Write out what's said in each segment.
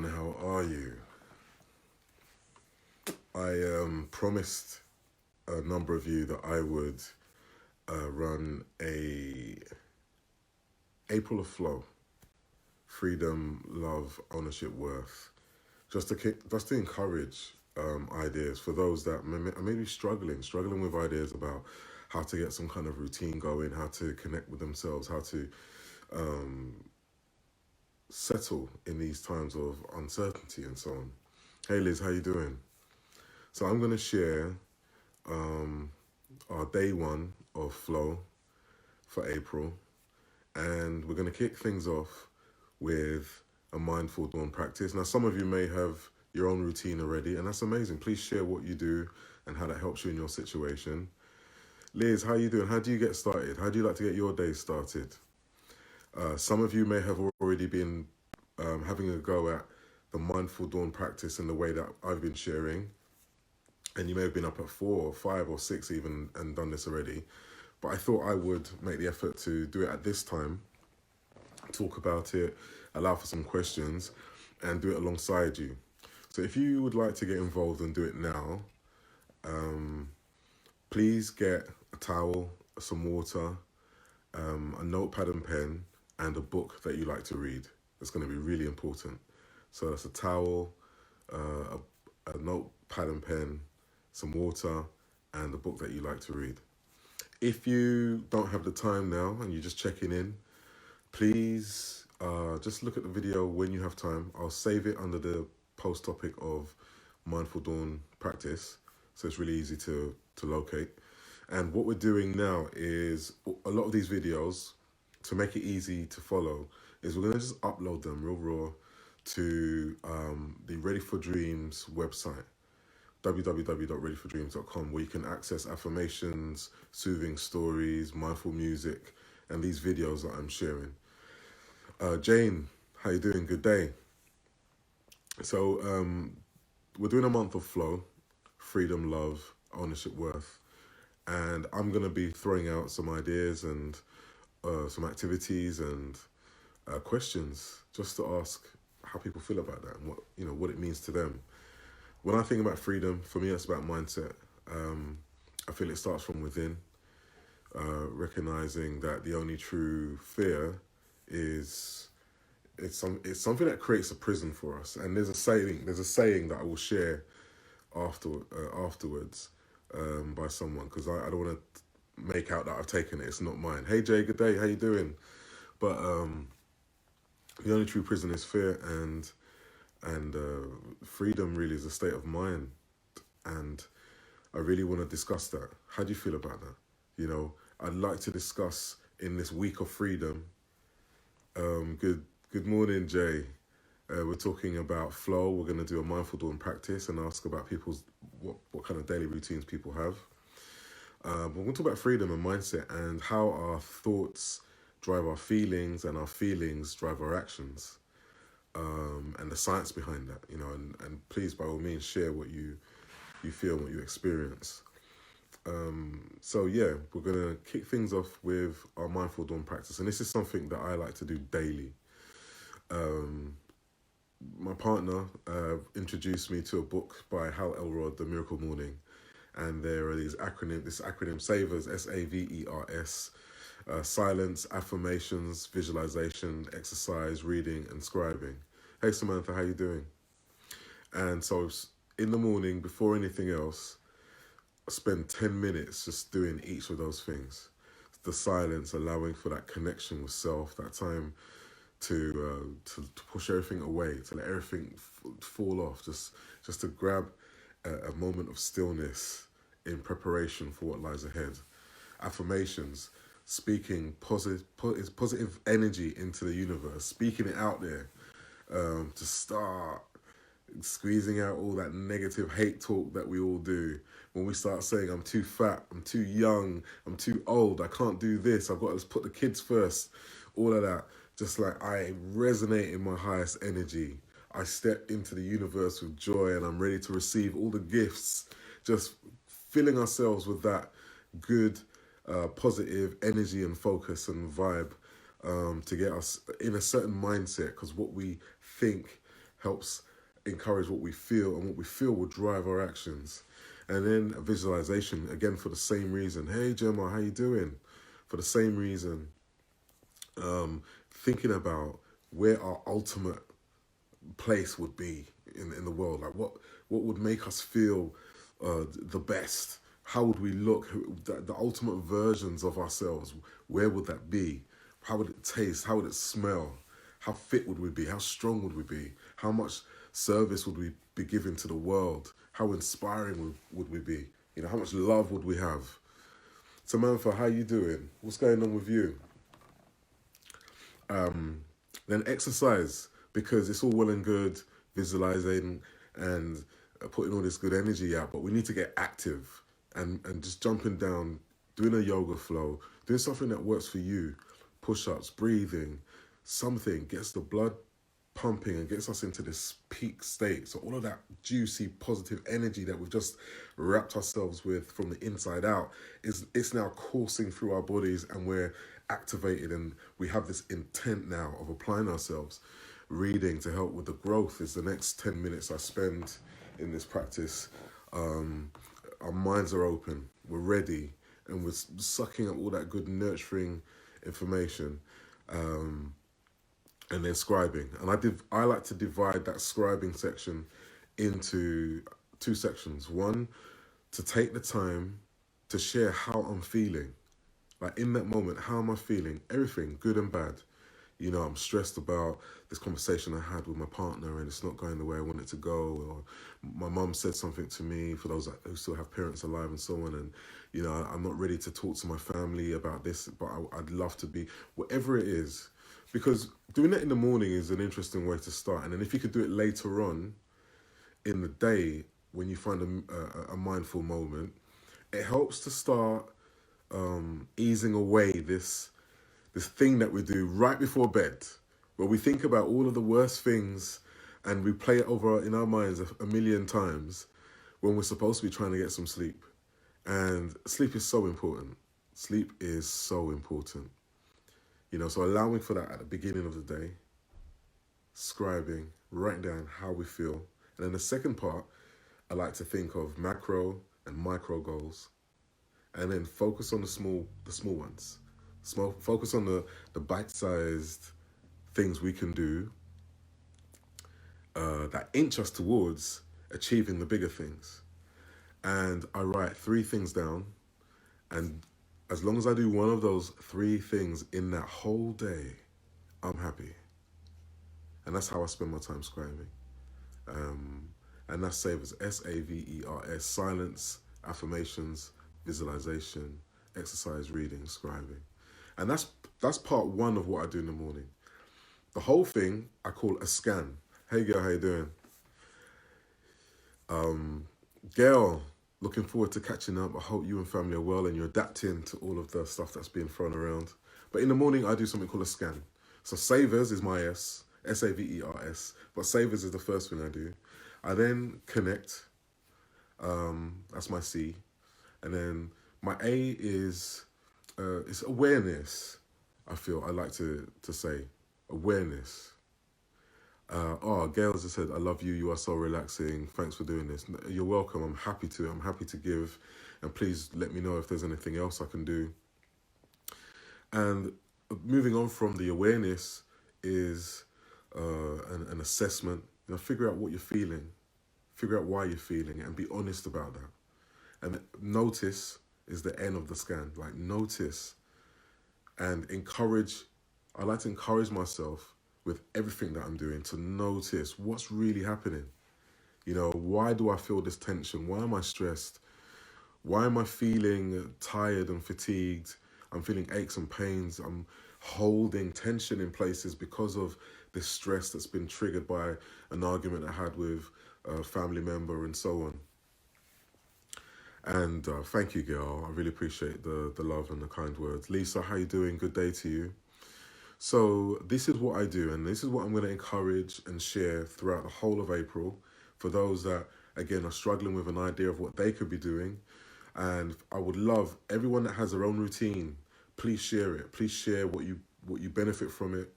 everyone, how are you? I promised a number of you that I would run a April of Flow, freedom, love, ownership, worth, just to encourage ideas for those that are maybe struggling with ideas about how to get some kind of routine going, how to connect with themselves, how to settle in these times of uncertainty and so on. Hey Liz, how you doing? So I'm going to share our day one of flow for April, and we're going to kick things off with a mindful dawn practice. Now, some of you may have your own routine already, and that's amazing. Please share what you do and how that helps you in your situation. Liz, how you doing? How do you get started? How do you like to get your day started? Some of you may have already been having a go at the mindful dawn practice in the way that I've been sharing. And you may have been up at 4 or 5 or 6 even and done this already. But I thought I would make the effort to do it at this time, talk about it, allow for some questions, and do it alongside you. So if you would like to get involved and do it now, please get a towel, some water, a notepad and pen, and a book that you like to read. That's going to be really important. So that's a towel, a notepad and pen, some water, and a book that you like to read. If you don't have the time now and you're just checking in, please just look at the video when you have time. I'll save it under the post topic of Mindful Dawn practice, so it's really easy to locate. And what we're doing now is a lot of these videos, to make it easy to follow, is we're going to just upload them real raw to the Ready for Dreams website, www.readyfordreams.com, where you can access affirmations, soothing stories, mindful music, and these videos that I'm sharing. Jane, how you doing? Good day. So we're doing a month of flow, freedom, love, ownership, worth, and I'm going to be throwing out some ideas and some activities and questions just to ask how people feel about that and what it means to them. When I think about freedom, for me, it's about mindset. I feel it starts from within, recognizing that the only true fear is it's something that creates a prison for us. And there's a saying that I will share afterwards by someone, because I don't want to make out that I've taken it. It's not mine. Hey Jay, good day. How you doing? But the only true prison is fear, and freedom really is a state of mind, and I really want to discuss that. How do you feel about that? I'd like to discuss in this week of freedom. Good morning, Jay. We're talking about flow. We're going to do a mindful dawn practice and ask about people's what kind of daily routines people have. But we're going to talk about freedom and mindset and how our thoughts drive our feelings and our feelings drive our actions. And the science behind that, and please, by all means, share what you feel, what you experience. So yeah, we're going to kick things off with our Mindful Dawn practice. And this is something that I like to do daily. My partner introduced me to a book by Hal Elrod, The Miracle Morning. And there are this acronym SAVERS, SAVERS, silence, affirmations, visualization, exercise, reading, and scribing. Hey Samantha, how you doing? And so in the morning, before anything else, I spend 10 minutes just doing each of those things. The silence, allowing for that connection with self, that time to push everything away, to let everything fall off, just to grab a moment of stillness in preparation for what lies ahead. Affirmations, speaking positive energy into the universe, speaking it out there, to start squeezing out all that negative hate talk that we all do. When we start saying, I'm too fat, I'm too young, I'm too old, I can't do this, I've got to put the kids first, all of that. Just like I resonate in my highest energy. I step into the universe with joy and I'm ready to receive all the gifts. Just filling ourselves with that good, positive energy and focus and vibe to get us in a certain mindset, because what we think helps encourage what we feel, and what we feel will drive our actions. And then visualization, again, for the same reason. Hey, Gemma, how you doing? For the same reason. Thinking about where our ultimate place would be in the world. Like what would make us feel the best? How would we look? The ultimate versions of ourselves, where would that be? How would it taste? How would it smell? How fit would we be? How strong would we be? How much service would we be giving to the world? How inspiring would we be? You know, how much love would we have? Samantha, how you doing? What's going on with you? Then exercise, because it's all well and good visualizing and putting all this good energy out, but we need to get active and just jumping down, doing a yoga flow, doing something that works for you, push-ups, breathing, something gets the blood pumping and gets us into this peak state. So all of that juicy, positive energy that we've just wrapped ourselves with from the inside out, it's now coursing through our bodies, and we're activated, and we have this intent now of applying ourselves. Reading to help with the growth is the next 10 minutes I spend in this practice. Our minds are open, we're ready, and we're sucking up all that good nurturing information. And then scribing. And I like to divide that scribing section into two sections. One, to take the time to share how I'm feeling. Like in that moment, how am I feeling? Everything, good and bad. You know, I'm stressed about this conversation I had with my partner and it's not going the way I want it to go. Or my mum said something to me, for those who still have parents alive and so on. And, you know, I'm not ready to talk to my family about this, but I'd love to be, whatever it is. Because doing that in the morning is an interesting way to start. And then if you could do it later on in the day, when you find a mindful moment, it helps to start easing away this thing that we do right before bed, where we think about all of the worst things and we play it over in our minds a million times when we're supposed to be trying to get some sleep. And sleep is so important. Sleep is so important. You know, so allowing for that at the beginning of the day, scribing, writing down how we feel. And then the second part, I like to think of macro and micro goals, and then focus on the small ones. Focus on the bite-sized things we can do that inch us towards achieving the bigger things. And I write 3 things down, and as long as I do one of those 3 things in that whole day, I'm happy. And that's how I spend my time scribing. And that's Savers, SAVERS, silence, affirmations, visualization, exercise, reading, scribing. And that's part 1 of what I do in the morning. The whole thing I call a scan. Hey girl, how you doing? Gail, looking forward to catching up. I hope you and family are well and you're adapting to all of the stuff that's being thrown around. But in the morning, I do something called a scan. So Savers is my S, SAVERS, but Savers is the first thing I do. I then connect, that's my C. And then my A is, it's awareness, I feel I like to say, awareness. Gail just said, I love you, you are so relaxing, thanks for doing this. You're welcome, I'm happy to give, and please let me know if there's anything else I can do. And moving on from the awareness is an assessment. You know, figure out what you're feeling, figure out why you're feeling it, and be honest about that. And notice is the end of the scan, like notice and encourage. I like to encourage myself with everything that I'm doing to notice what's really happening. You know, why do I feel this tension? Why am I stressed? Why am I feeling tired and fatigued? I'm feeling aches and pains. I'm holding tension in places because of this stress that's been triggered by an argument I had with a family member and so on. And thank you, girl. I really appreciate the love and the kind words. Lisa, how you doing? Good day to you. So this is what I do, and this is what I'm going to encourage and share throughout the whole of April for those that, again, are struggling with an idea of what they could be doing. And I would love everyone that has their own routine, please share it. Please share what you benefit from it,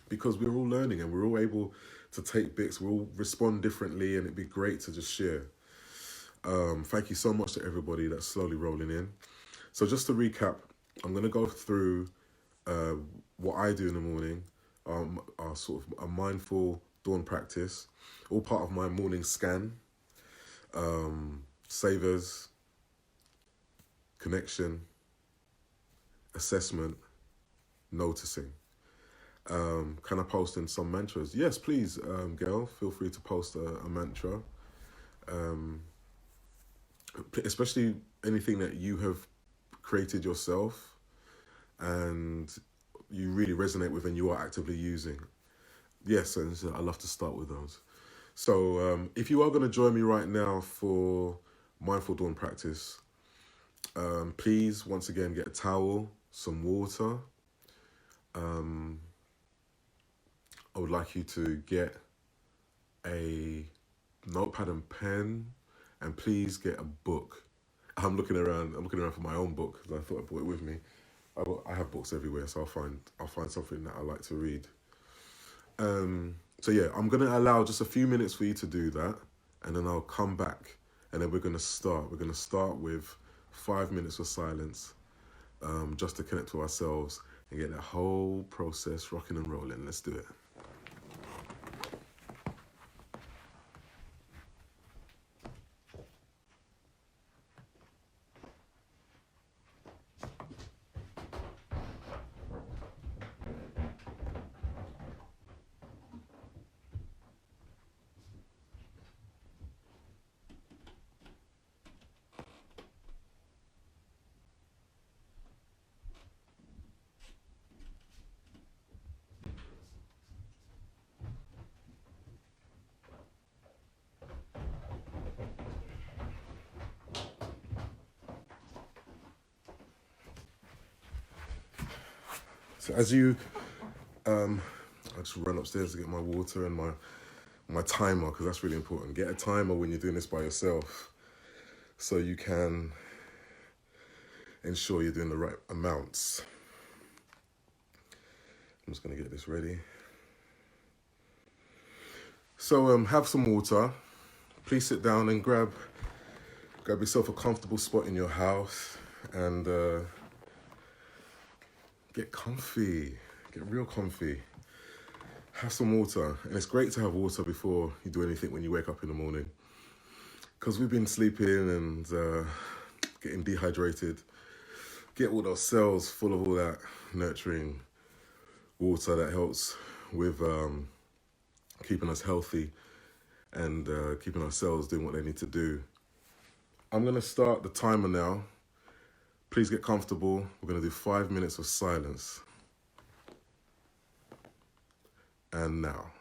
because we're all learning and we're all able to take bits. We'll respond differently, and it'd be great to just share. Thank you so much to everybody that's slowly rolling in. So just to recap, I'm going to go through what I do in the morning, our sort of a mindful dawn practice, all part of my morning scan, savers, connection, assessment, noticing. Can I post in some mantras? Yes, please, Gail, feel free to post a mantra. Especially anything that you have created yourself and you really resonate with and you are actively using. Yes, and I love to start with those. So if you are going to join me right now for Mindful Dawn practice, please, once again, get a towel, some water. I would like you to get a notepad and pen, and please get a book. I'm looking around for my own book because I thought I brought it with me. I have books everywhere, so I'll find something that I like to read. So yeah, I'm gonna allow just a few minutes for you to do that, and then I'll come back, and then we're gonna start. We're gonna start with 5 minutes of silence, just to connect to ourselves and get that whole process rocking and rolling. Let's do it. So as you, I just run upstairs to get my water and my timer, because that's really important. Get a timer when you're doing this by yourself, so you can ensure you're doing the right amounts. I'm just going to get this ready. So have some water. Please sit down and grab yourself a comfortable spot in your house and get comfy. Get real comfy. Have some water. And it's great to have water before you do anything when you wake up in the morning, because we've been sleeping and getting dehydrated. Get all those cells full of all that nurturing water that helps with keeping us healthy and keeping our cells doing what they need to do. I'm going to start the timer now. Please get comfortable. We're going to do 5 minutes of silence. And now.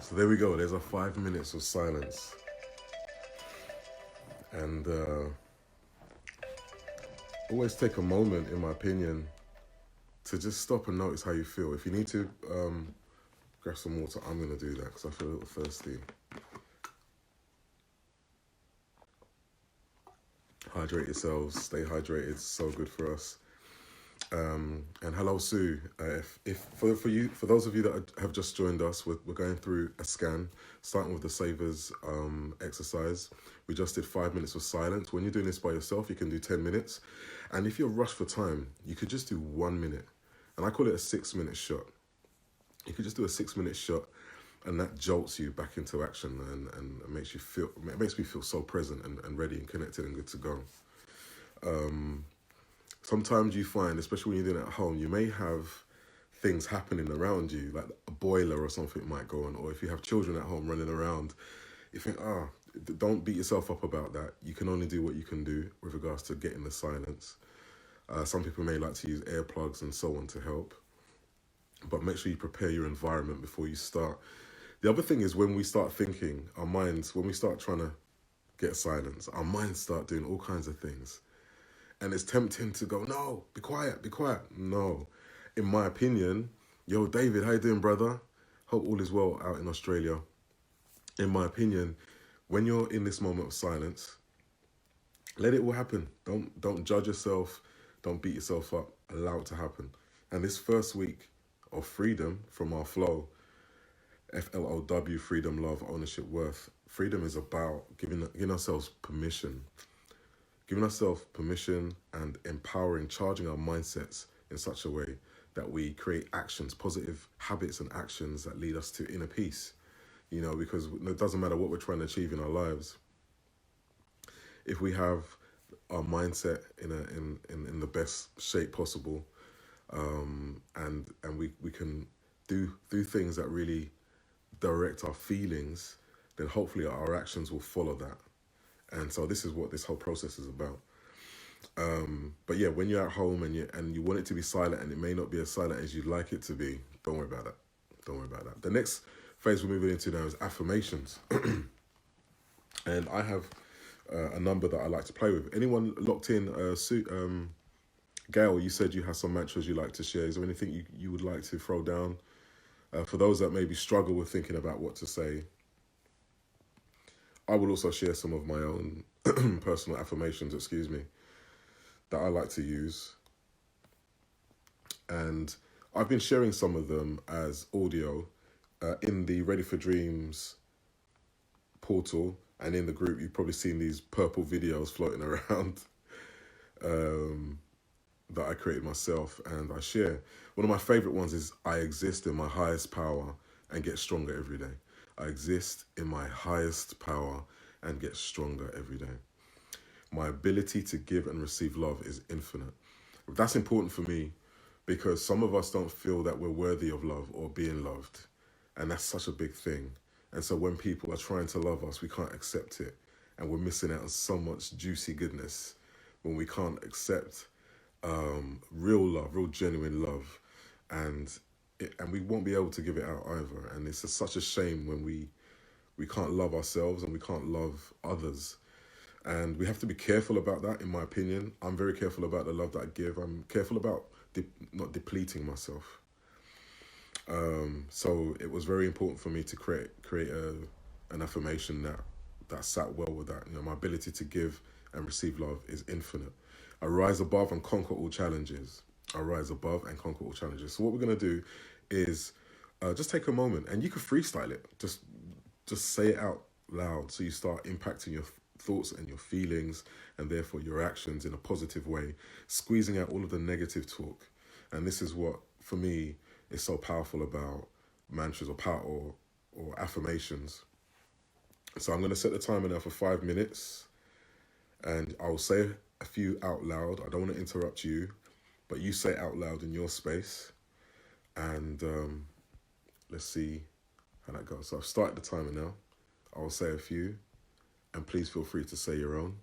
So there we go. There's a 5 minutes of silence. And always take a moment, in my opinion, to just stop and notice how you feel. If you need to grab some water, I'm going to do that because I feel a little thirsty. Hydrate yourselves. Stay hydrated. It's so good for us. And hello, Sue. If for those of you that have just joined us, we're going through a scan, starting with the Savers exercise. We just did 5 minutes of silence. When you're doing this by yourself, you can do 10 minutes. And if you're rushed for time, you could just do 1 minute. And I call it a 6-minute shot. You could just do a 6-minute shot, and that jolts you back into action and makes you feel, it makes me feel so present and ready and connected and good to go. Sometimes you find, especially when you're doing it at home, you may have things happening around you, like a boiler or something might go on, or if you have children at home running around, you think, don't beat yourself up about that. You can only do what you can do with regards to getting the silence. Some people may like to use earplugs and so on to help, but make sure you prepare your environment before you start. The other thing is, when we start thinking, our minds, when we start trying to get silence, our minds start doing all kinds of things. And it's tempting to go, no, be quiet, be quiet. No. In my opinion, yo, David, how you doing, brother? Hope all is well out in Australia. In my opinion, when you're in this moment of silence, let it all happen. Don't judge yourself. Don't beat yourself up. Allow it to happen. And this first week of freedom from our flow, FLOW, freedom, love, ownership, worth. Freedom is about giving ourselves permission. Giving ourselves permission and empowering, charging our mindsets in such a way that we create actions, positive habits and actions that lead us to inner peace. You know, because it doesn't matter what we're trying to achieve in our lives. If we have our mindset in the best shape possible, and we can do things that really direct our feelings, then hopefully our actions will follow that. And so this is what this whole process is about. But yeah, when you're at home and you want it to be silent and it may not be as silent as you'd like it to be, don't worry about that. Don't worry about that. The next phase we're moving into now is affirmations. And I have a number that I like to play with. Anyone locked in? Gail, you said you have some mantras you like to share. Is there anything you would like to throw down? For those that maybe struggle with thinking about what to say, I will also share some of my own personal affirmations, that I like to use. And I've been sharing some of them as audio in the Ready for Dreams portal, and in the group you've probably seen these purple videos floating around that I created myself and I share. One of my favorite ones is, I exist in my highest power and get stronger every day. I exist in my highest power and get stronger every day. My ability to give and receive love is infinite. That's important for me because some of us don't feel that we're worthy of love or being loved. And that's such a big thing. And so when people are trying to love us, we can't accept it. And we're missing out on so much juicy goodness when we can't accept real love, real genuine love. And we won't be able to give it out either. And it's such a shame when we can't love ourselves and we can't love others. And we have to be careful about that, in my opinion. I'm very careful about the love that I give. I'm careful about not depleting myself. So it was very important for me to create an affirmation that sat well with that. You know, my ability to give and receive love is infinite. I rise above and conquer all challenges. I rise above and conquer all challenges. So what we're going to do is just take a moment, and you can freestyle it. Just say it out loud so you start impacting your thoughts and your feelings and therefore your actions in a positive way, squeezing out all of the negative talk. And this is what, for me, is so powerful about mantras or affirmations. So I'm going to set the timer now for 5 minutes, and I'll say a few out loud. I don't want to interrupt you, but you say it out loud in your space, and let's see how that goes. So I've started the timer now. I'll say a few, and please feel free to say your own.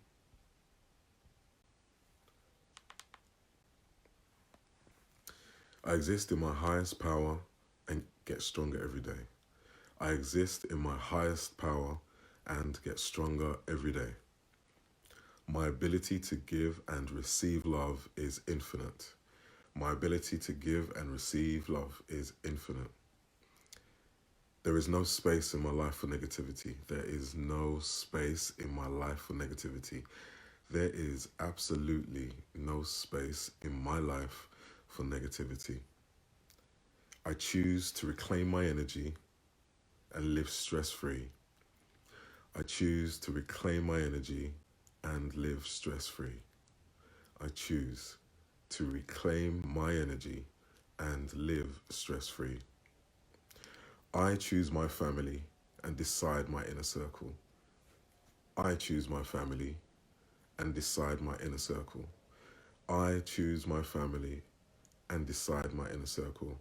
I exist in my highest power and get stronger every day. I exist in my highest power and get stronger every day. My ability to give and receive love is infinite. My ability to give and receive love is infinite. There is no space in my life for negativity. There is no space in my life for negativity. There is absolutely no space in my life for negativity. I choose to reclaim my energy and live stress-free. I choose to reclaim my energy and live stress-free. I choose to reclaim my energy and live stress-free. I choose my family and decide my inner circle. I choose my family and decide my inner circle. I choose my family and decide my inner circle.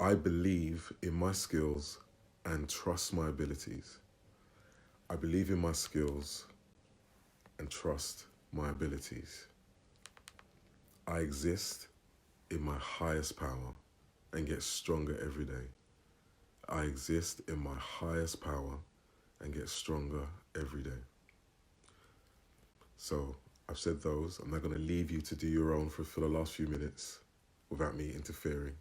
I believe in my skills and trust my abilities. I believe in my skills and trust my abilities. I exist in my highest power and get stronger every day. I exist in my highest power and get stronger every day. So I've said those. I'm now going to leave you to do your own for the last few minutes without me interfering.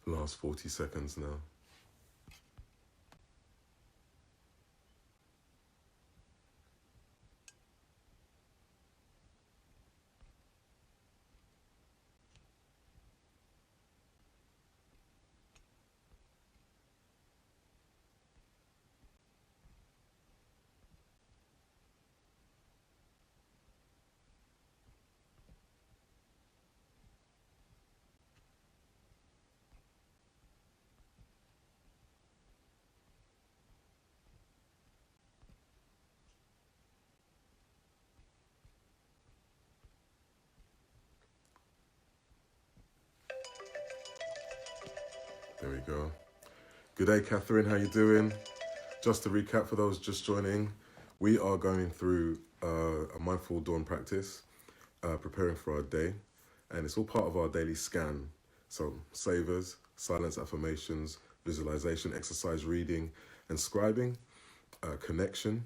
Last 40 seconds now. There we go. Good day, Catherine. How you doing? Just to recap for those just joining, we are going through a mindful dawn practice. preparing for our day, and it's all part of our daily scan. So savers, silence affirmations, visualization, exercise, reading, and scribing, connection,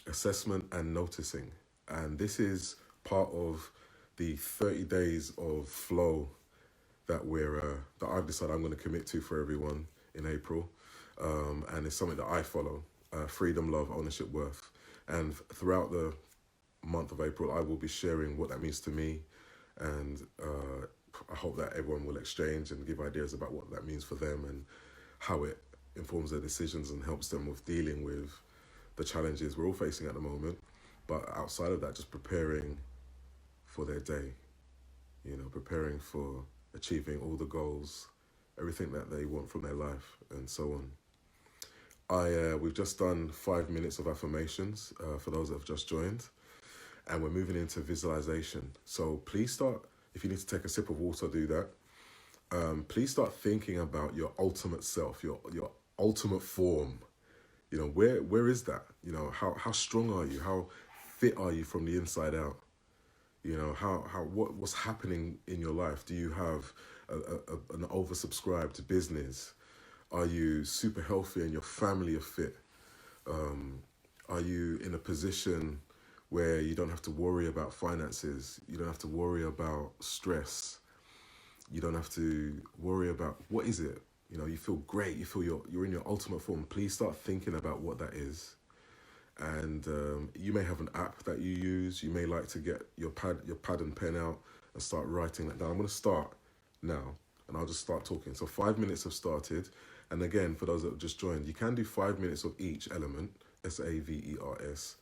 assessment, and noticing. And this is part of the 30 days of flow that that I've decided I'm going to commit to for everyone in April, and it's something that I follow: freedom, love, ownership, worth. And throughout the month of April, I will be sharing what that means to me, and I hope that everyone will exchange and give ideas about what that means for them and how it informs their decisions and helps them with dealing with the challenges we're all facing at the moment. But outside of that, just preparing for their day, preparing for achieving all the goals, everything that they want from their life, and so on. We've just done 5 minutes of affirmations for those that have just joined, and we're moving into visualization. So please start, if you need to take a sip of water, do that. Please start thinking about your ultimate self, your ultimate form. Where is that? How strong are you? How fit are you from the inside out? What's happening in your life? Do you have an oversubscribed business? Are you super healthy and your family are fit? Are you in a position where you don't have to worry about finances? You don't have to worry about stress. You don't have to worry about, what is it? You feel great. You feel you're in your ultimate form. Please start thinking about what that is. And you may have an app that you use. You may like to get your pad and pen out and start writing that down. I'm going to start now, and I'll just start talking. So 5 minutes have started. And again, for those that have just joined, you can do 5 minutes of each element, SAVERS.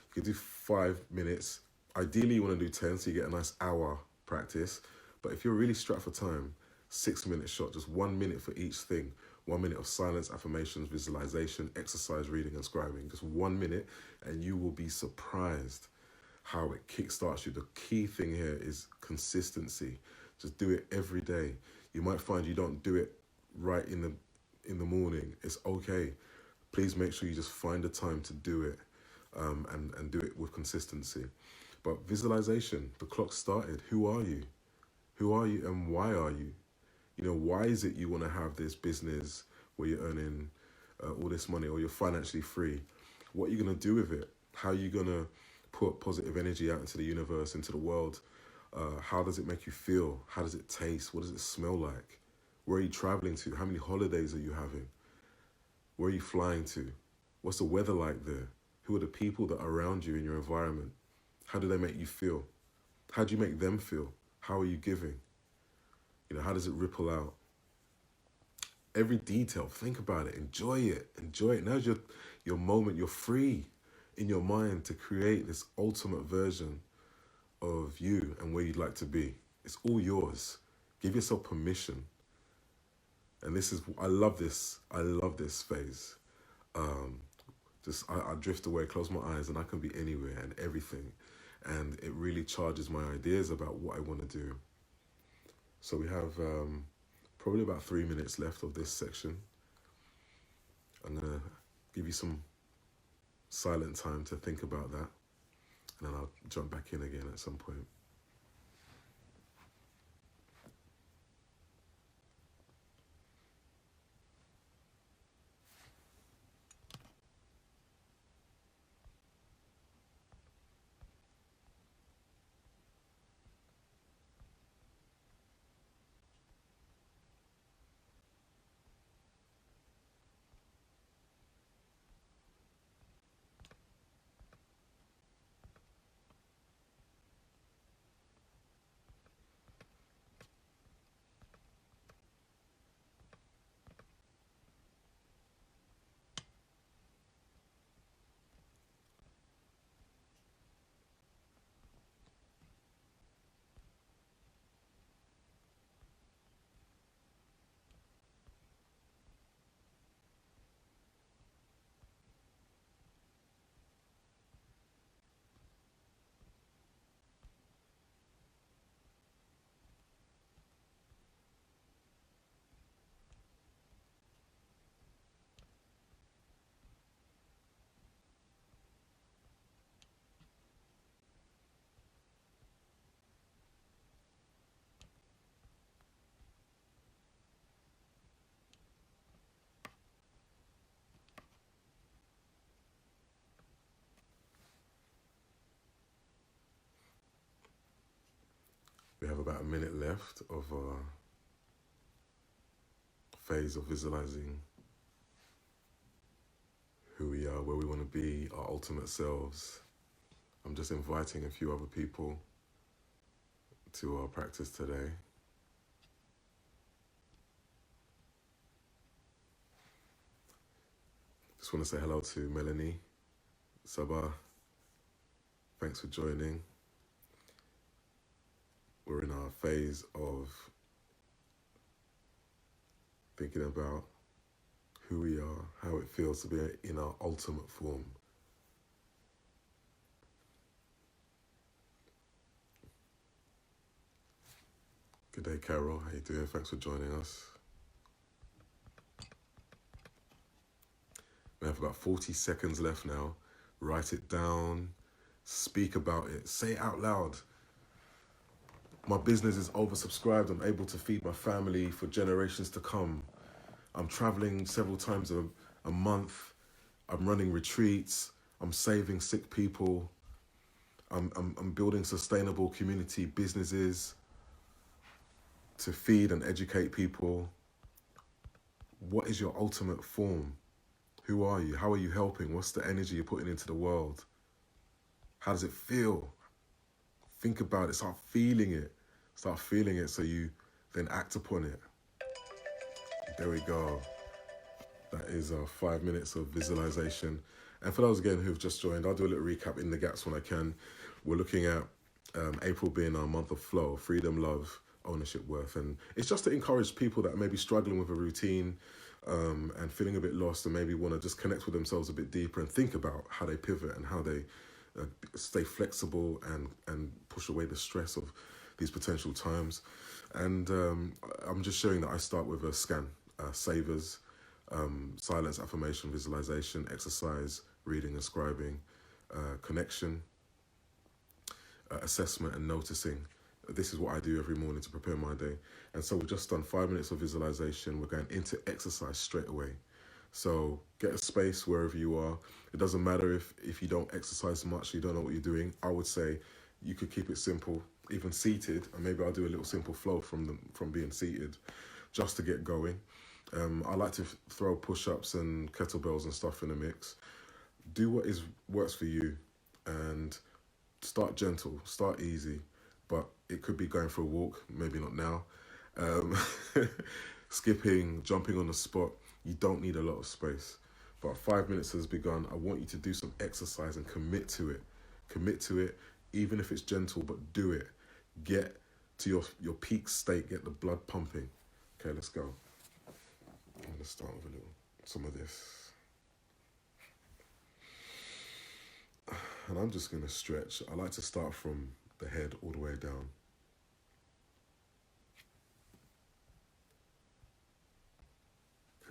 You can do 5 minutes. Ideally, you want to do 10, so you get a nice hour practice. But if you're really strapped for time, 6 minute shot, just 1 minute for each thing. 1 minute of silence, affirmations, visualization, exercise, reading, and scribing. Just 1 minute, and you will be surprised how it kickstarts you. The key thing here is consistency. Just do it every day. You might find you don't do it right in the morning. It's okay. Please make sure you just find the time to do it, and do it with consistency. But visualization, the clock started. Who are you? Who are you, and why are you? Why is it you want to have this business where you're earning all this money, or you're financially free? What are you going to do with it? How are you going to put positive energy out into the universe, into the world? How does it make you feel? How does it taste? What does it smell like? Where are you traveling to? How many holidays are you having? Where are you flying to? What's the weather like there? Who are the people that are around you in your environment? How do they make you feel? How do you make them feel? How are you giving? How does it ripple out? Every detail, think about it, enjoy it. Now's your moment. You're free in your mind to create this ultimate version of you and where you'd like to be. It's all yours. Give yourself permission. And I love this phase. I drift away, close my eyes, and I can be anywhere and everything. And it really charges my ideas about what I want to do. So we have probably about 3 minutes left of this section. I'm going to give you some silent time to think about that, and then I'll jump back in again at some point. about a minute left of our phase of visualizing who we are, where we want to be, our ultimate selves. I'm just inviting a few other people to our practice today. Just want to say hello to Melanie, Sabah. Thanks for joining. We're in our phase of thinking about who we are, how it feels to be in our ultimate form. Good day, Carol. How you doing? Thanks for joining us. We have about 40 seconds left now. Write it down, speak about it, say it out loud. My business is oversubscribed. I'm able to feed my family for generations to come. I'm traveling several times a month. I'm running retreats. I'm saving sick people. I'm building sustainable community businesses to feed and educate people. What is your ultimate form? Who are you? How are you helping? What's the energy you're putting into the world? How does it feel? Think about it. Start feeling it. Start feeling it so you then act upon it. There we go. That is our 5 minutes of visualization. And for those again who've just joined, I'll do a little recap in the gaps when I can. We're looking at April being our month of flow, freedom, love, ownership, worth. And it's just to encourage people that may be struggling with a routine and feeling a bit lost and maybe want to just connect with themselves a bit deeper and think about how they pivot and how they stay flexible and push away the stress of these potential times. And I'm just sharing that I start with a scan, savers, silence, affirmation, visualization, exercise, reading and scribing, connection, assessment and noticing. This is what I do every morning to prepare my day. And so we've just done 5 minutes of visualization. We're going into exercise straight away. So get a space wherever you are. It doesn't matter if you don't exercise much, you don't know what you're doing. I would say you could keep it simple, even seated, and maybe I'll do a little simple flow from being seated just to get going. I like to throw push-ups and kettlebells and stuff in the mix. Do what works for you and start gentle, start easy, but it could be going for a walk, maybe not now. Skipping, jumping on the spot. You don't need a lot of space. But 5 minutes has begun. I want you to do some exercise and commit to it. Commit to it, even if it's gentle, but do it. Get to your peak state, get the blood pumping. Okay, let's go. I'm going to start with some of this. And I'm just going to stretch. I like to start from the head all the way down.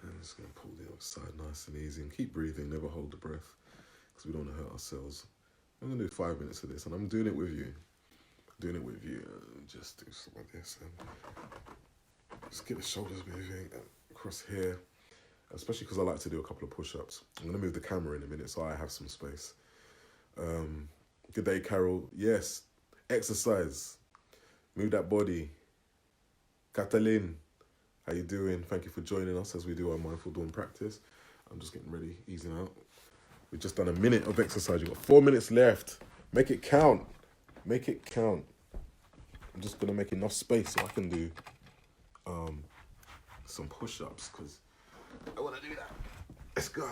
And I'm just going to pull the other side nice and easy and keep breathing, never hold the breath because we don't want to hurt ourselves. I'm going to do 5 minutes of this and I'm doing it with you. Just do some of this and just get the shoulders moving across here, especially because I like to do a couple of push-ups. I'm going to move the camera in a minute so I have some space. Good day, Carol. Yes, exercise. Move that body. Catalin, how you doing? Thank you for joining us as we do our Mindful Dawn practice. I'm just getting ready, easing out. We've just done a minute of exercise. You've got 4 minutes left. Make it count. Make it count. I'm just going to make enough space so I can do some push-ups because I want to do that. Let's go.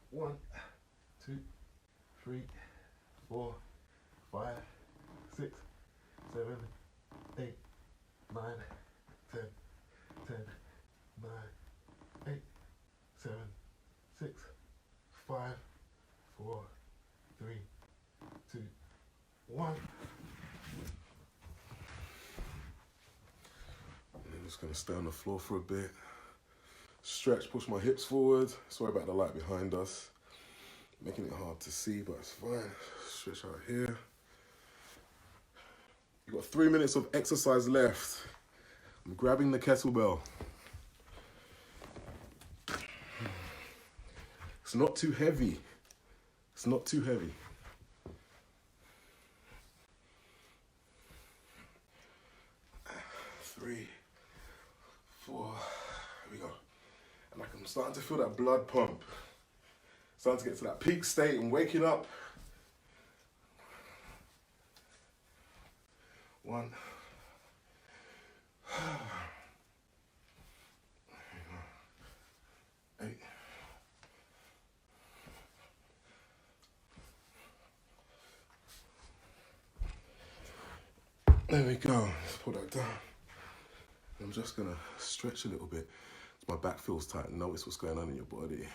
1, 2, 3, 4, 5, 6, 7, 8, 9, 10, 9, 8, 7, 6, 5, 4, 3, 2, 1. I'm just going to stay on the floor for a bit. Stretch, push my hips forward. Sorry about the light behind us. Making it hard to see, but it's fine. Stretch out here. You've got 3 minutes of exercise left. I'm grabbing the kettlebell. It's not too heavy. It's not too heavy. starting to feel that blood pump. Starting to get to that peak state and waking up. 1. 8. There we go. Let's put that down. I'm just gonna stretch a little bit. My back feels tight. Notice what's going on in your body.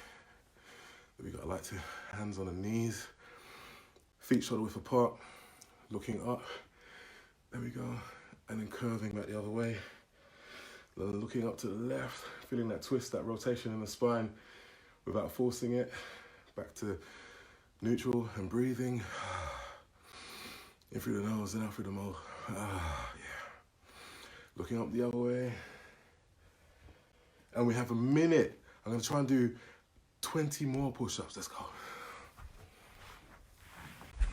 There we go. I like to hands on the knees, feet shoulder width apart, looking up. There we go. And then curving back the other way. Then looking up to the left, feeling that twist, that rotation in the spine without forcing it. Back to neutral and breathing. In through the nose and out through the mouth. Yeah. Looking up the other way. And we have a minute. I'm going to try and do 20 more push-ups. Let's go.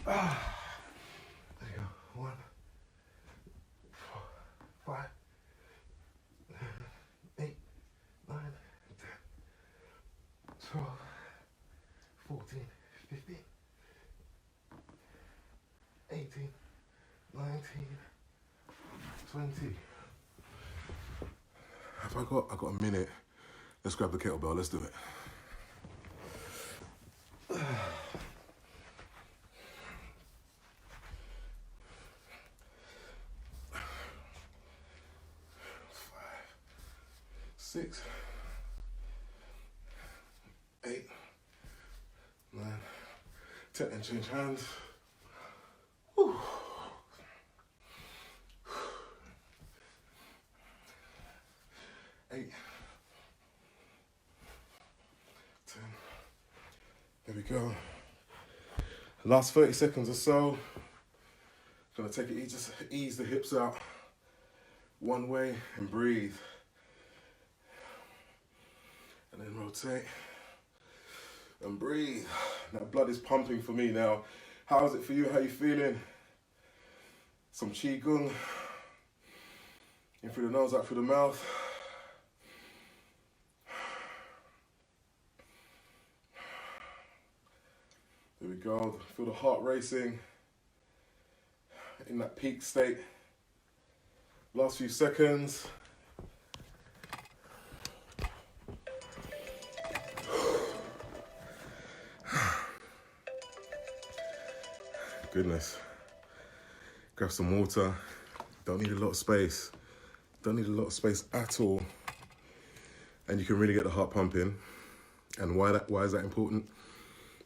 There you go. 1, 4, 5, 8, 9, 10, 12, 14, 15, 18, 19, 20. I got a minute. Let's grab the kettlebell. Let's do it. 6, 8, 9, 10, and change hands. Whew. 8, 10. There we go. Last 30 seconds or so. Gonna take it, just ease the hips out one way and breathe. And then rotate and breathe. Now blood is pumping for me now. How is it for you? How you feeling? Some qigong. In through the nose, out through the mouth. There we go. Feel the heart racing. In that peak state. Last few seconds. Goodness. Grab some water. Don't need a lot of space. Don't need a lot of space at all. And you can really get the heart pumping. And why is that important?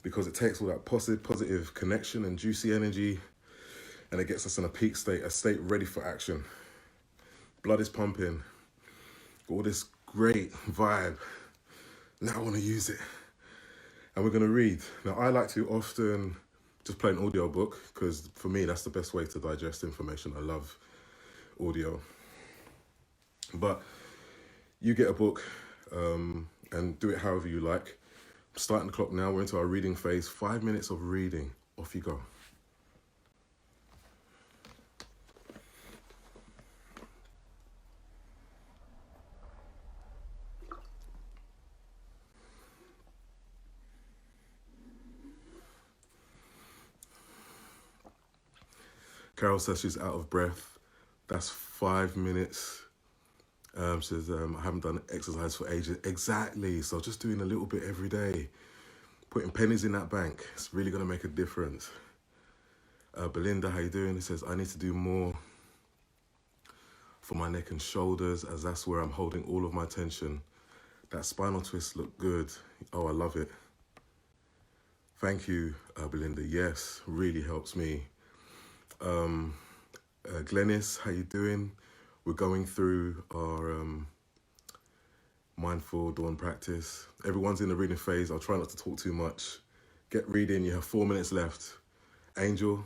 Because it takes all that positive connection and juicy energy, and it gets us in a peak state, a state ready for action. Blood is pumping. Got all this great vibe. Now I want to use it. And we're going to read. Now I like to often just play an audio book, because for me that's the best way to digest information. I love audio. But you get a book and do it however you like. I'm starting the clock now. We're into our reading phase. 5 minutes of reading. Off you go. Carol says she's out of breath. That's 5 minutes. She says, I haven't done exercise for ages. Exactly. So just doing a little bit every day. Putting pennies in that bank. It's really going to make a difference. Belinda, how you doing? It says, I need to do more for my neck and shoulders, as that's where I'm holding all of my tension. That spinal twist looked good. Oh, I love it. Thank you, Belinda. Yes, really helps me. Glennis, how you doing? We're going through our mindful dawn practice. Everyone's in the reading phase. I'll try not to talk too much. Get reading. You have 4 minutes left. Angel.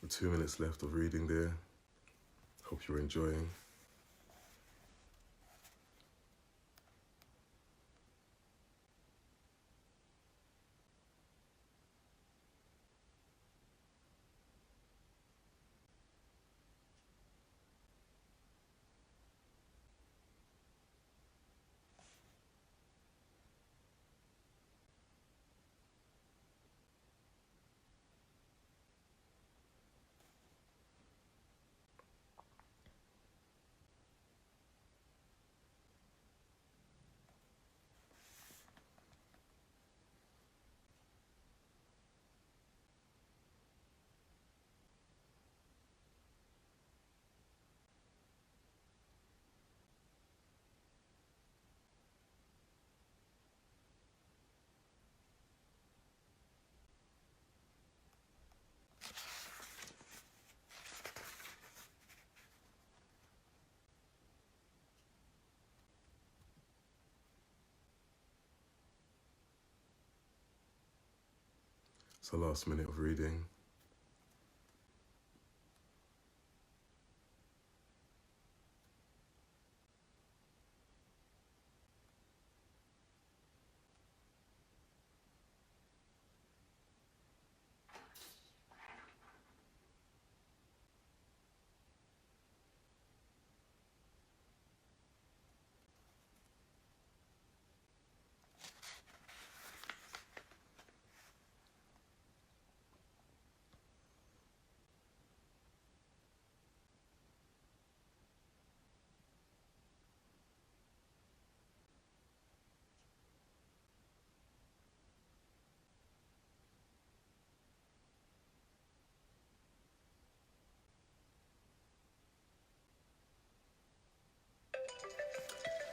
2 minutes left of reading there. Hope you're enjoying. It's the last minute of reading.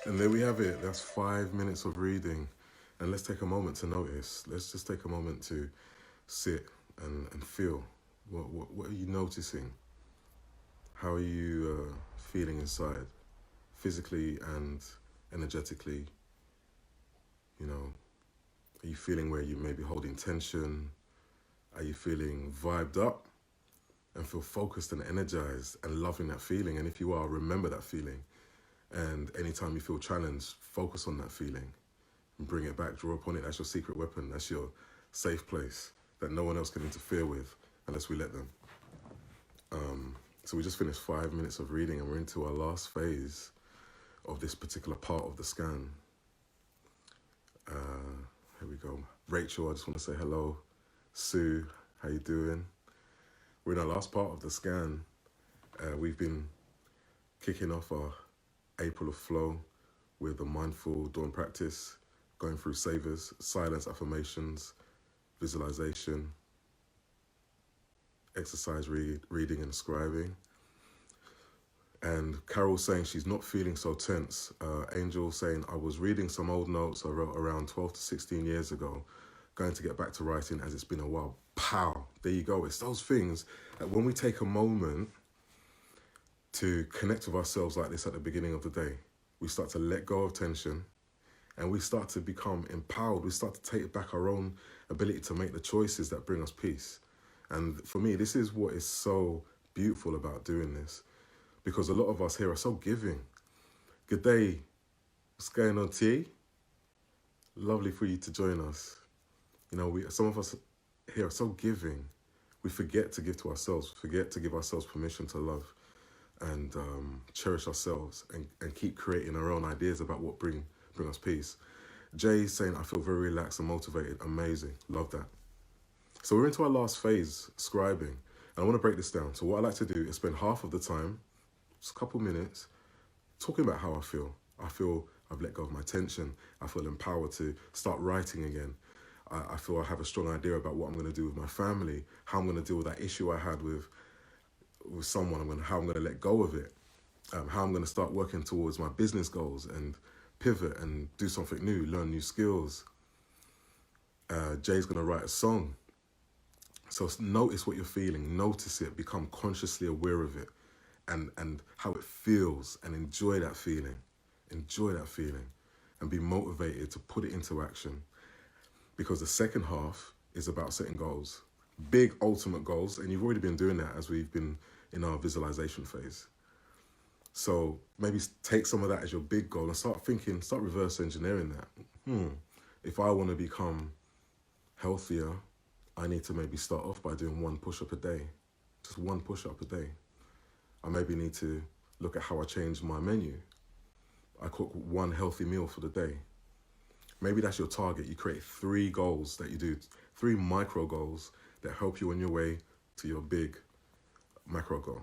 And there we have it. That's 5 minutes of reading. And let's take a moment to notice. Let's just take a moment to sit and feel. What are you noticing? How are you feeling inside? Physically and energetically? You know, are you feeling where you may be holding tension? Are you feeling vibed up and feel focused and energized and loving that feeling? And if you are, remember that feeling. And anytime you feel challenged, focus on that feeling and bring it back, draw upon it. That's your secret weapon. That's your safe place that no one else can interfere with unless we let them. So we just finished 5 minutes of reading and we're into our last phase of this particular part of the scan. Here we go. Rachel, I just want to say hello. Sue, how you doing? We're in our last part of the scan. We've been kicking off our April of Flow with the mindful dawn practice, going through savers, silence, affirmations, visualization, exercise, reading and scribing. And Carol saying she's not feeling so tense. Angel saying, I was reading some old notes I wrote around 12 to 16 years ago, going to get back to writing as it's been a while. Pow! There you go. It's those things that when we take a moment to connect with ourselves like this at the beginning of the day, we start to let go of tension and we start to become empowered. We start to take back our own ability to make the choices that bring us peace. And for me, this is what is so beautiful about doing this, because a lot of us here are so giving. Good day. What's going on, T? Lovely for you to join us. You know, some of us here are so giving. We forget to give to ourselves, forget to give ourselves permission to love and cherish ourselves and keep creating our own ideas about what bring us peace. Jay's saying, I feel very relaxed and motivated. Amazing. Love that. So we're into our last phase, scribing. And I want to break this down. So what I like to do is spend half of the time, just a couple minutes, talking about how I feel. I feel I've let go of my tension. I feel empowered to start writing again. I feel I have a strong idea about what I'm going to do with my family, how I'm going to deal with that issue I had with someone, how I'm going to let go of it, how I'm going to start working towards my business goals and pivot and do something new, learn new skills. Jay's going to write a song. So notice what you're feeling, notice it, become consciously aware of it and how it feels and enjoy that feeling and be motivated to put it into action. Because the second half is about setting goals. big ultimate goals, and you've already been doing that as we've been in our visualization phase. So maybe take some of that as your big goal and start thinking, start reverse engineering that. If I want to become healthier, I need to maybe start off by doing one push-up a day. Just one push-up a day. I maybe need to look at how I change my menu. I cook one healthy meal for the day. Maybe that's your target. You create 3 goals that you do, 3 micro goals that help you on your way to your big macro goal.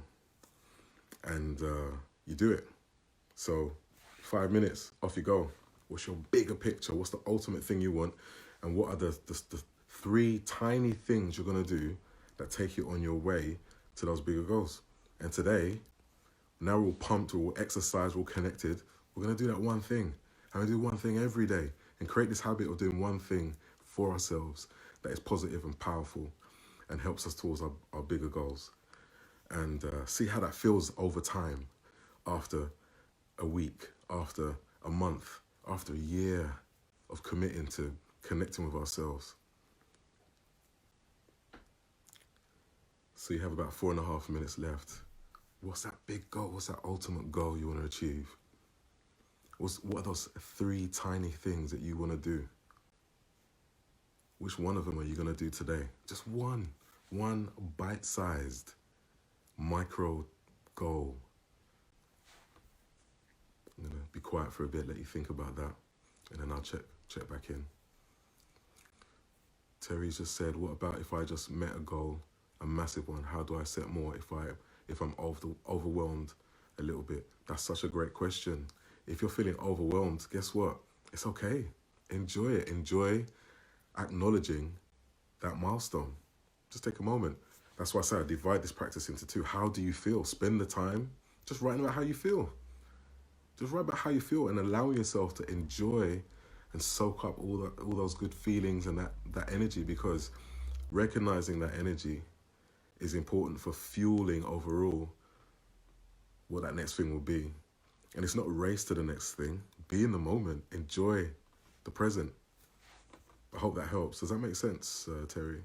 And you do it. So 5 minutes, off you go. What's your bigger picture? What's the ultimate thing you want? And what are the 3 tiny things you're going to do that take you on your way to those bigger goals? And today, now we're all pumped, we're all exercised, we're all connected. We're going to do that one thing. And we do one thing every day and create this habit of doing one thing for ourselves that is positive and powerful and helps us towards our bigger goals. And see how that feels over time, after a week, after a month, after a year of committing to connecting with ourselves. So you have about 4.5 minutes left. What's that big goal? What's that ultimate goal you want to achieve? What are those 3 tiny things that you want to do? Which one of them are you going to do today? Just one bite-sized micro goal. I'm going to be quiet for a bit, let you think about that, and then I'll check back in. Terry's just said, what about if I just met a goal, a massive one? How do I set more if I'm overwhelmed a little bit? That's such a great question. If you're feeling overwhelmed, guess what? It's okay. Enjoy it. Enjoy acknowledging that milestone. Just take a moment. That's why I say I divide this practice into 2. How do you feel? Spend the time just writing about how you feel. Just write about how you feel and allow yourself to enjoy and soak up all those good feelings and that energy, because recognizing that energy is important for fueling overall what that next thing will be. And it's not a race to the next thing. Be in the moment. Enjoy the present. I hope that helps. Does that make sense, Terry?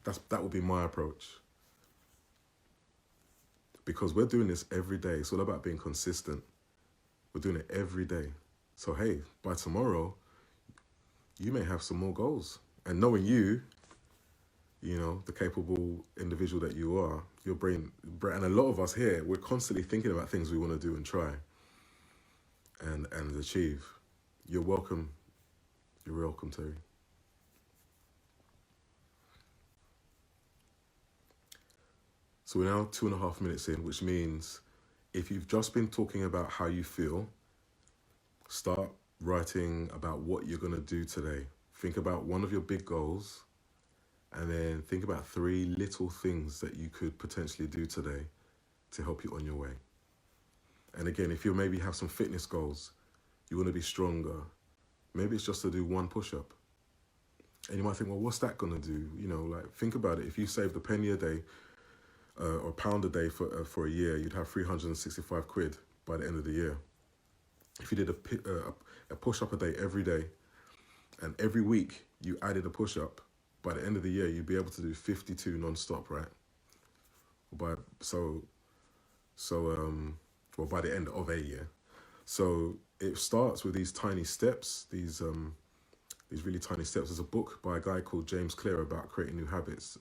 That would be my approach. Because we're doing this every day. It's all about being consistent. We're doing it every day. So hey, by tomorrow, you may have some more goals. And knowing you know, the capable individual that you are, your brain, and a lot of us here, we're constantly thinking about things we want to do and try and achieve. You're welcome. You're welcome, Terry. So we're now 2.5 minutes in, which means if you've just been talking about how you feel, start writing about what you're going to do today. Think about one of your big goals, and then think about 3 little things that you could potentially do today to help you on your way. And again, if you maybe have some fitness goals, you want to be stronger, maybe it's just to do 1 push-up. And you might think, well, what's that going to do? You know, like, think about it. If you saved a penny a day or £1 a day for a year, you'd have 365 quid by the end of the year. If you did a push-up a day every day, and every week you added a push-up, by the end of the year, you'd be able to do 52 non-stop, right? Well, by the end of a year. So it starts with these tiny steps, these really tiny steps. There's a book by a guy called James Clear about creating new habits,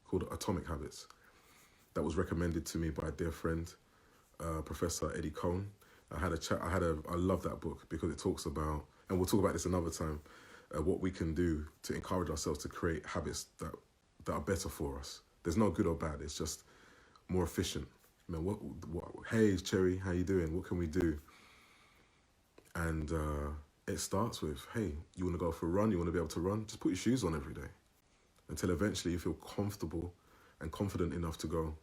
called Atomic Habits, that was recommended to me by a dear friend, Professor Eddie Cohn. I love that book because it talks about, and we'll talk about this another time, what we can do to encourage ourselves to create habits that are better for us. There's no good or bad. It's just more efficient. I mean, hey, Cherry, how you doing? What can we do? And it starts with, hey, you want to go for a run? You want to be able to run? Just put your shoes on every day until eventually you feel comfortable and confident enough to go,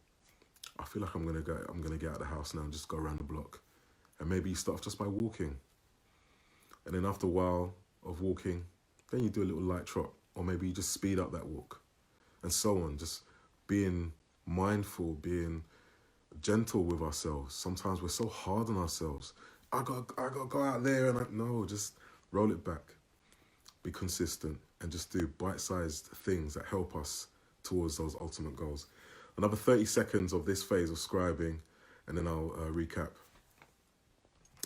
I feel like I'm gonna get out of the house now and just go around the block. And maybe you start just by walking. And then after a while of walking, then you do a little light trot, or maybe you just speed up that walk, and so on. Just being mindful, being gentle with ourselves. Sometimes we're so hard on ourselves. I got to go out there, and no, just roll it back. Be consistent. and just do bite-sized things that help us towards those ultimate goals. Another 30 seconds of this phase of scribing, and then I'll recap.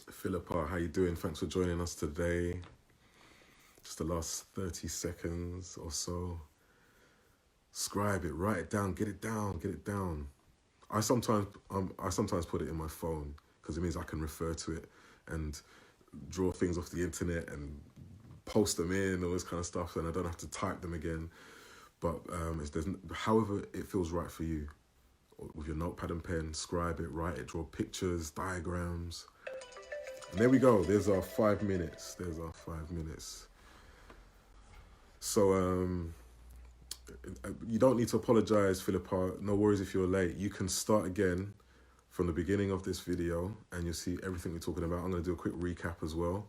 Philippa, how you doing? Thanks for joining us today. Just the last 30 seconds or so. Scribe it, write it down, get it down, get it down. I sometimes put it in my phone because it means I can refer to it and draw things off the internet and post them in, all this kind of stuff, and I don't have to type them again. But however it feels right for you, with your notepad and pen, scribe it, write it, draw pictures, diagrams. And there we go. There's our 5 minutes. So you don't need to apologize, Philippa. No worries if you're late. You can start again from the beginning of this video and you'll see everything we're talking about. I'm going to do a quick recap as well.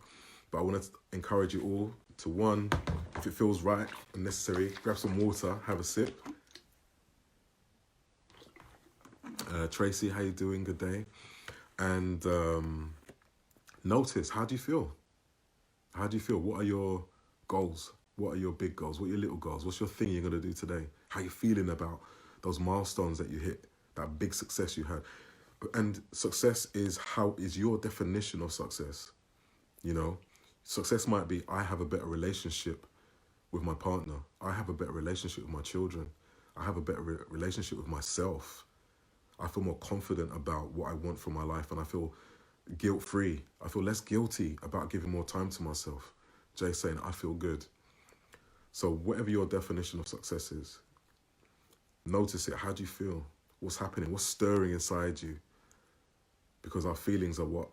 But I want to encourage you all to, one, if it feels right and necessary, grab some water, have a sip. Tracy, how you doing? Good day. And notice, how do you feel? How do you feel? What are your goals? What are your big goals? What are your little goals? What's your thing you're going to do today? How are you feeling about those milestones that you hit, that big success you had? And success is your definition of success. You know, success might be, I have a better relationship with my partner. I have a better relationship with my children. I have a better relationship with myself. I feel more confident about what I want from my life, and I feel guilt-free. I feel less guilty about giving more time to myself. Jay's saying, I feel good. So whatever your definition of success is, notice it. How do you feel? What's happening? What's stirring inside you? Because our feelings are what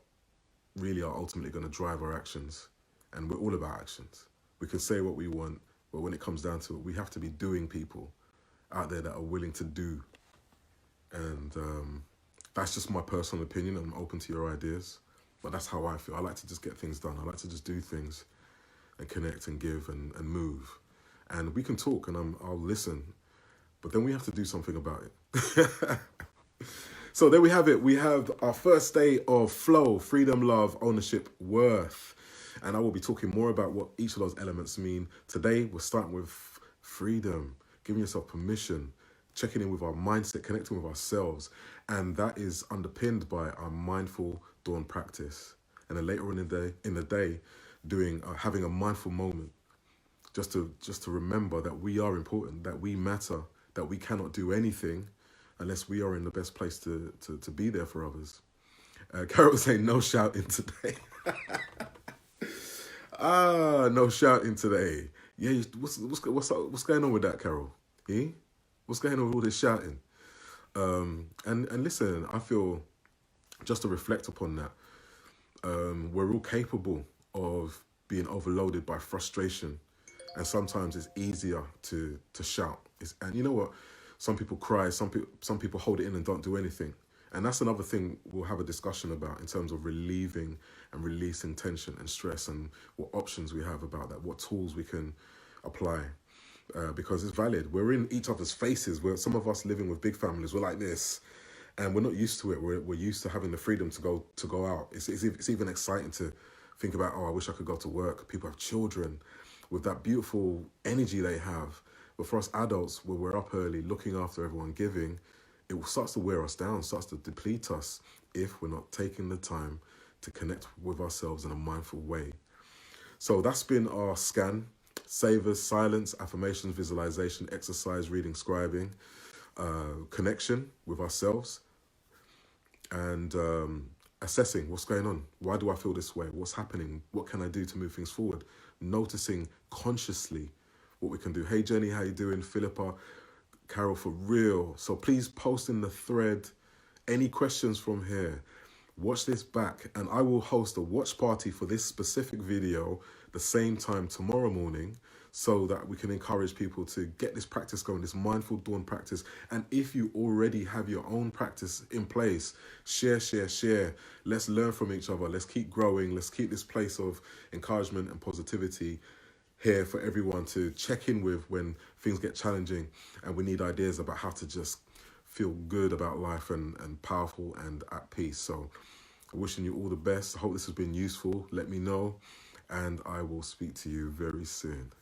really are ultimately going to drive our actions. And we're all about actions. We can say what we want, but when it comes down to it, we have to be doing people out there that are willing to do. And that's just my personal opinion. I'm open to your ideas, but that's how I feel. I like to just get things done. I like to just do things and connect and give and move. And we can talk and I'll listen, but then we have to do something about it. So there we have it. We have our first day of flow, freedom, love, ownership, worth. And I will be talking more about what each of those elements mean. Today, we're starting with freedom, giving yourself permission, checking in with our mindset, connecting with ourselves. And that is underpinned by our mindful dawn practice. And then later on in the day, having a mindful moment, just to remember that we are important, that we matter, that we cannot do anything unless we are in the best place to be there for others. Carol saying no shouting today. No shouting today. Yeah, what's going on with that, Carol? Eh? What's going on with all this shouting? And listen, I feel, just to reflect upon that, we're all capable of being overloaded by frustration, and sometimes it's easier to shout. And you know what? Some people cry, some people hold it in and don't do anything. And that's another thing we'll have a discussion about in terms of relieving and releasing tension and stress, and what options we have about that, what tools we can apply. Because it's valid. We're in each other's faces. Some of us living with big families, we're like this, and we're not used to it. We're used to having the freedom to go out. It's even exciting to think about, I wish I could go to work. People have children with that beautiful energy they have. But for us adults, where we're up early, looking after everyone, giving, it starts to wear us down, starts to deplete us if we're not taking the time to connect with ourselves in a mindful way. So that's been our scan. Savers, silence, affirmations, visualization, exercise, reading, scribing, connection with ourselves, and assessing what's going on. Why do I feel this way? What's happening? What can I do to move things forward? Noticing consciously what we can do. Hey Jenny, how you doing? Philippa, Carol, for real. So please post in the thread any questions from here. Watch this back, and I will host a watch party for this specific video the same time tomorrow morning, so that we can encourage people to get this practice going, this mindful dawn practice. And if you already have your own practice in place, share. Let's learn from each other. Let's keep growing. Let's keep this place of encouragement and positivity here for everyone to check in with when things get challenging and we need ideas about how to just feel good about life and powerful and at peace. So wishing you all the best. I hope this has been useful. Let me know, and I will speak to you very soon.